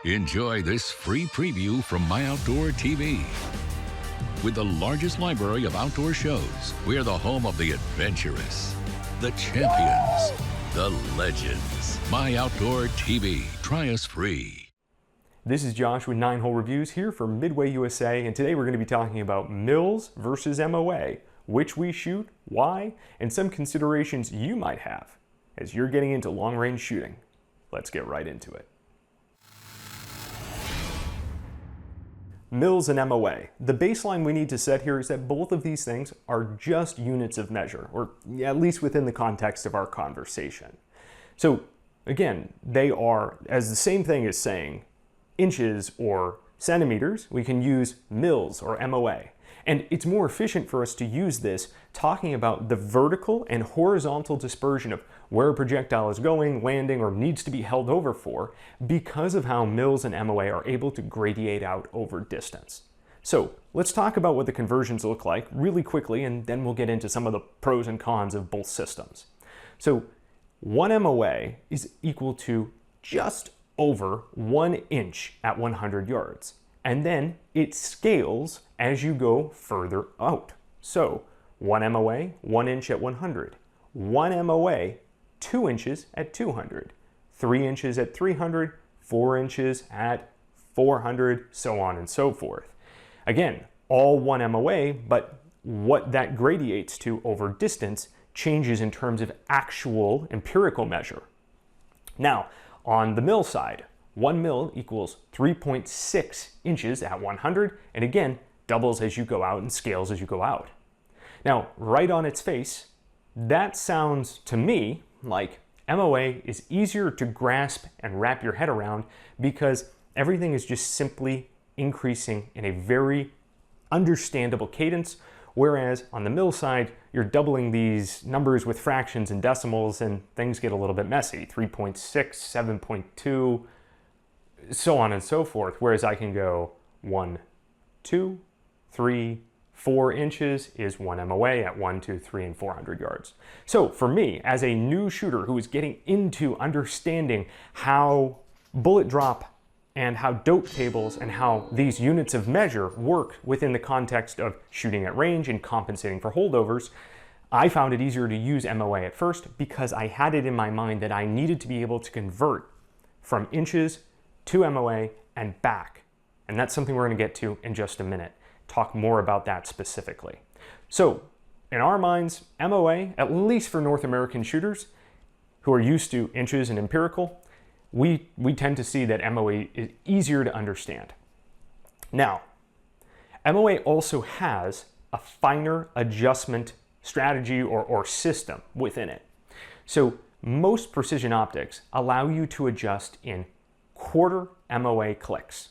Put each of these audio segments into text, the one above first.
Enjoy this free preview from MyOutdoorTV. With the largest library of outdoor shows, we're the home of the adventurous, the champions, the legends. MyOutdoorTV. Try us free. This is Josh with 9-Hole Reviews here for Midway USA, and today we're going to be talking about MILs versus MOA, which we shoot, why, and some considerations you might have as you're getting into long-range shooting. Let's get right into it. MILs and MOA. The baseline we need to set here is that both of these things are just units of measure, or at least within the context of our conversation. So again, they are as the same thing as saying inches or centimeters. We can use MILs or MOA. And it's more efficient for us to use this talking about the vertical and horizontal dispersion of where a projectile is going, landing, or needs to be held over for, because of how MILs and MOA are able to gradiate out over distance. So let's talk about what the conversions look like really quickly, and then we'll get into some of the pros and cons of both systems. So 1 MOA is equal to just over 1 inch at 100 yards. And then it scales as you go further out. So 1 MOA, 1 inch at 100. 1 MOA, 2 inches at 200. 3 inches at 300. 4 inches at 400, so on and so forth. Again, all 1 MOA, but what that gradiates to over distance changes in terms of actual empirical measure. Now, on the MIL side, 1 mil equals 3.6 inches at 100, and again, doubles as you go out and scales as you go out. Now, right on its face, that sounds to me like MOA is easier to grasp and wrap your head around because everything is just simply increasing in a very understandable cadence, whereas on the MIL side, you're doubling these numbers with fractions and decimals and things get a little bit messy. 3.6, 7.2, so on and so forth, whereas I can go 1, 2, 3, 4 inches is 1 MOA at 1, 2, 3, and 400 yards. So for me, as a new shooter who is getting into understanding how bullet drop and how dope tables and how these units of measure work within the context of shooting at range and compensating for holdovers, I found it easier to use MOA at first because I had it in my mind that I needed to be able to convert from inches to MOA and back. And that's something we're going to get to in just a minute. Talk more about that specifically. So in our minds, MOA, at least for North American shooters who are used to inches and empirical, we tend to see that MOA is easier to understand. Now, MOA also has a finer adjustment strategy or system within it. So most precision optics allow you to adjust in quarter MOA clicks.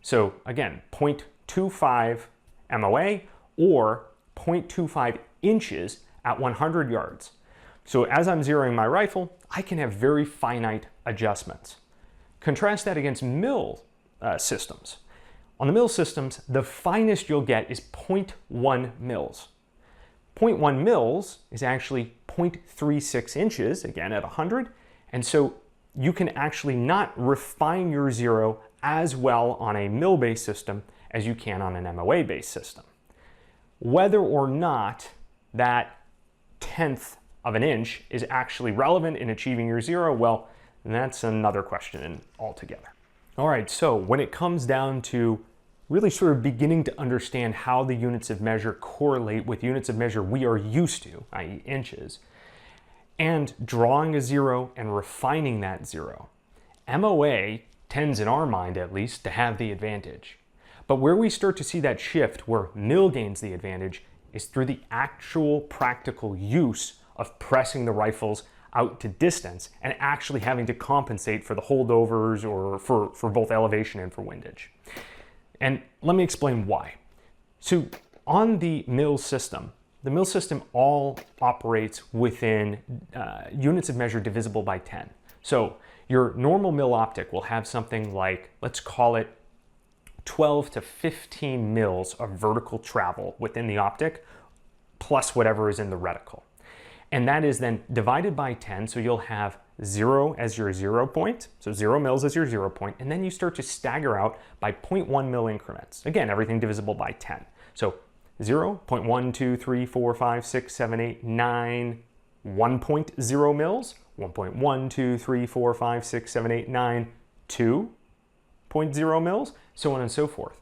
So again, 0.25 MOA or 0.25 inches at 100 yards. So as I'm zeroing my rifle, I can have very finite adjustments. Contrast that against MIL systems. On the MIL systems, the finest you'll get is 0.1 mils. 0.1 mils is actually 0.36 inches, again at 100, and so you can actually not refine your zero as well on a MIL-based system as you can on an MOA-based system. Whether or not that 1/10 of an inch is actually relevant in achieving your zero, well, that's another question altogether. All right, so when it comes down to really sort of beginning to understand how the units of measure correlate with units of measure we are used to, i.e. inches, and drawing a zero and refining that zero, MOA tends, in our mind at least, to have the advantage. But where we start to see that shift, where MIL gains the advantage, is through the actual practical use of pressing the rifles out to distance and actually having to compensate for the holdovers or for both elevation and for windage. And let me explain why. So on the MIL system all operates within units of measure divisible by 10. So your normal MIL optic will have something like, let's call it 12 to 15 mils of vertical travel within the optic, plus whatever is in the reticle. And that is then divided by 10, so you'll have 0 as your 0 point, so 0 mils as your 0 point, and then you start to stagger out by 0.1 mil increments. Again, everything divisible by 10. So 0, 0.1, 2, 3, 4, 5, 6, 7, 8, 9, 1.0 mils, 1.1, 2, 3, 4, 5, 6, 7, 8, 9, 2.0 mils, so on and so forth.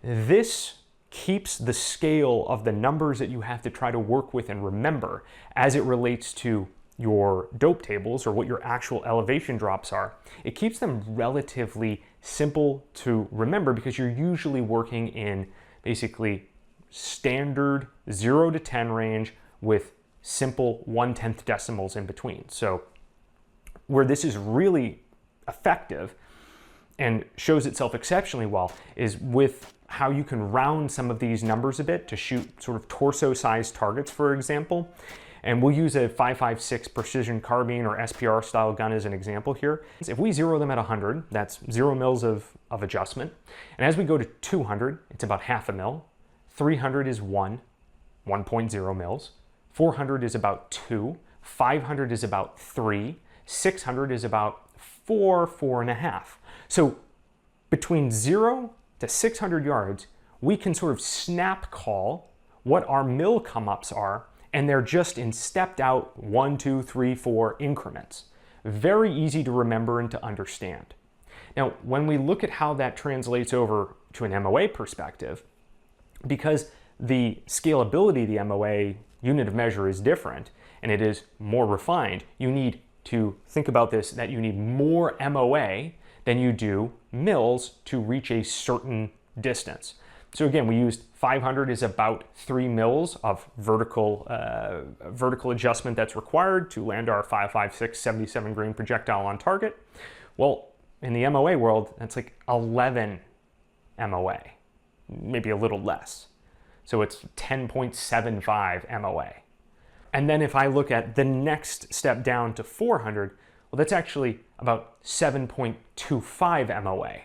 This keeps the scale of the numbers that you have to try to work with and remember as it relates to your dope tables or what your actual elevation drops are. It keeps them relatively simple to remember because you're usually working in basically standard 0 to 10 range with simple 1/10 decimals in between. So where this is really effective and shows itself exceptionally well is with how you can round some of these numbers a bit to shoot sort of torso-sized targets, for example. And we'll use a 5.56 precision carbine or SPR style gun as an example here. If we zero them at 100, that's 0 mils of adjustment. And as we go to 200, it's about half a mil. 300 is 1.0 mils. 400 is about 2. 500 is about 3. 600 is about 4.5. So between 0 to 600 yards, we can sort of snap call what our mil come-ups are, and they're just in stepped out 1, 2, 3, 4 increments. Very easy to remember and to understand. Now, when we look at how that translates over to an MOA perspective, because the scalability of the MOA unit of measure is different and it is more refined, you need to think about this, that you need more MOA than you do mils to reach a certain distance. So again, we used 500 is about 3 mils of vertical adjustment that's required to land our 5.56 77 grain projectile on target. Well, in the MOA world, that's like 11 MOA, maybe a little less. So it's 10.75 MOA. And then if I look at the next step down to 400, well, that's actually about 7.25 MOA.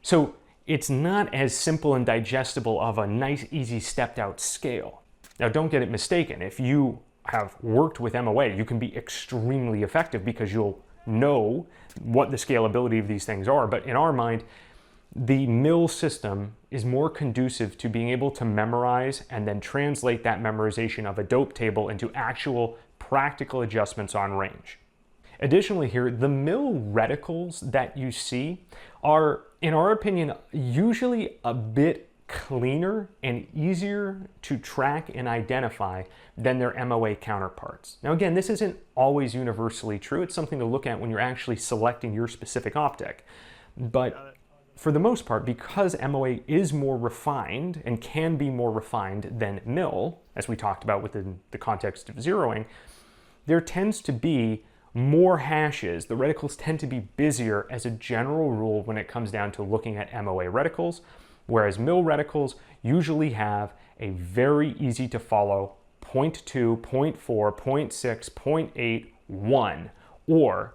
So it's not as simple and digestible of a nice, easy stepped out scale. Now, don't get it mistaken. If you have worked with MOA, you can be extremely effective because you'll know what the scalability of these things are. But in our mind, the mil system is more conducive to being able to memorize and then translate that memorization of a dope table into actual practical adjustments on range. Additionally here, the mil reticles that you see are, in our opinion, usually a bit cleaner and easier to track and identify than their MOA counterparts. Now again, this isn't always universally true. It's something to look at when you're actually selecting your specific optic. But for the most part, because MOA is more refined and can be more refined than mil, as we talked about within the context of zeroing, there tends to be more hashes. The reticles tend to be busier as a general rule when it comes down to looking at MOA reticles, whereas mil reticles usually have a very easy to follow 0.2, 0.4, 0.6, 0.8, 1, or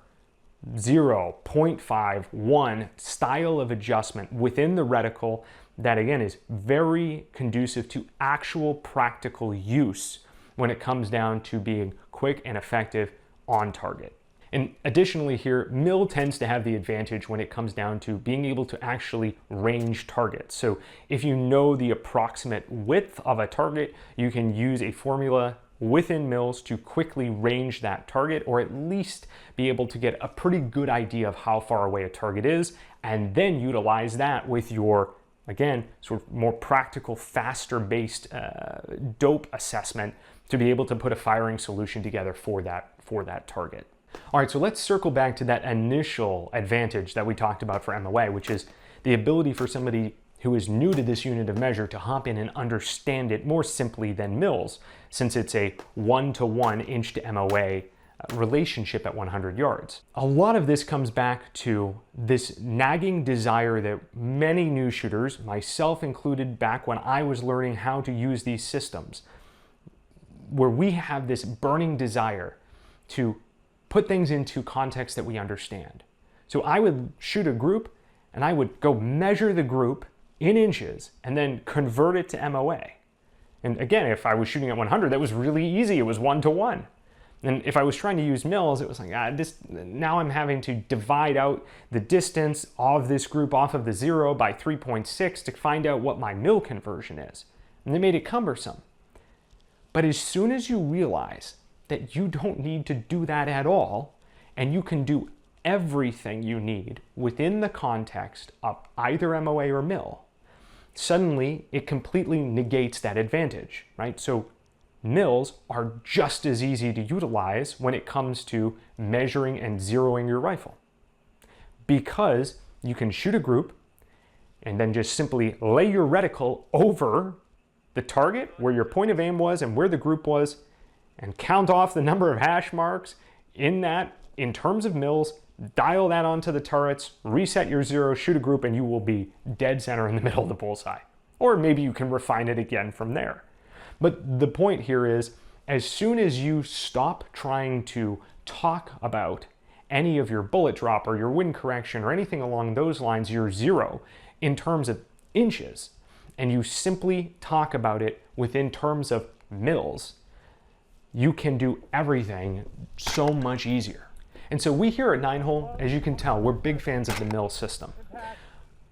0, 0.5, 1 style of adjustment within the reticle that again is very conducive to actual practical use when it comes down to being quick and effective on target. And additionally here, mil tends to have the advantage when it comes down to being able to actually range targets. So if you know the approximate width of a target, you can use a formula within mils to quickly range that target, or at least be able to get a pretty good idea of how far away a target is, and then utilize that with your, again, sort of more practical, faster based dope assessment to be able to put a firing solution together for that target. All right, so let's circle back to that initial advantage that we talked about for MOA, which is the ability for somebody who is new to this unit of measure to hop in and understand it more simply than mils, since it's a 1-to-1 inch to MOA relationship at 100 yards. A lot of this comes back to this nagging desire that many new shooters, myself included back when I was learning how to use these systems, where we have this burning desire to put things into context that we understand. So I would shoot a group and I would go measure the group in inches and then convert it to MOA. And again, if I was shooting at 100, that was really easy. It was 1-to-1. And if I was trying to use mils, it was like, now I'm having to divide out the distance of this group off of the 0 by 3.6 to find out what my mil conversion is. And they made it cumbersome. But as soon as you realize that you don't need to do that at all, and you can do everything you need within the context of either MOA or mil, suddenly it completely negates that advantage, right? So mils are just as easy to utilize when it comes to measuring and zeroing your rifle, because you can shoot a group and then just simply lay your reticle over the target where your point of aim was and where the group was, and count off the number of hash marks in terms of mils, dial that onto the turrets, reset your 0, shoot a group, and you will be dead center in the middle of the bullseye. Or maybe you can refine it again from there. But the point here is, as soon as you stop trying to talk about any of your bullet drop or your wind correction or anything along those lines, your 0, in terms of inches, and you simply talk about it within terms of mils, you can do everything so much easier. And so we here at 9-Hole, as you can tell, we're big fans of the mil system.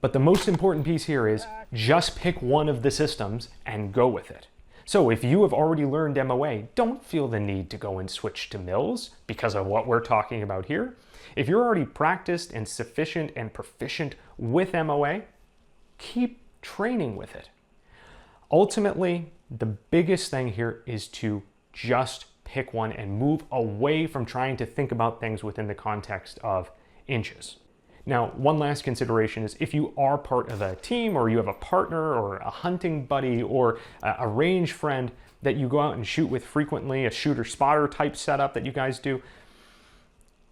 But the most important piece here is just pick one of the systems and go with it. So if you have already learned MOA, don't feel the need to go and switch to mils because of what we're talking about here. If you're already practiced and sufficient and proficient with MOA, keep training with it. Ultimately, the biggest thing here is to just pick one and move away from trying to think about things within the context of inches. Now, one last consideration is if you are part of a team or you have a partner or a hunting buddy or a range friend that you go out and shoot with frequently, a shooter-spotter type setup that you guys do,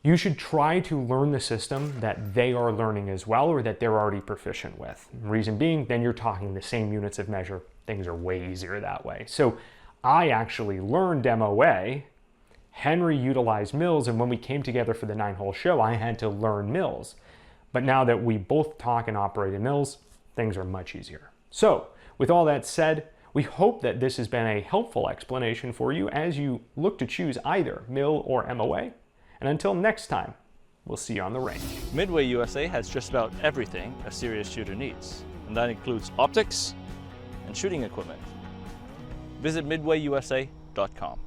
you should try to learn the system that they are learning as well or that they're already proficient with. Reason being, then you're talking the same units of measure. Things are way easier that way. So I actually learned MOA, Henry utilized mils, and when we came together for the 9-Hole show, I had to learn mils. But now that we both talk and operate in mils, things are much easier. So, with all that said, we hope that this has been a helpful explanation for you as you look to choose either mil or MOA. And until next time, we'll see you on the range. Midway USA has just about everything a serious shooter needs, and that includes optics and shooting equipment. Visit MidwayUSA.com.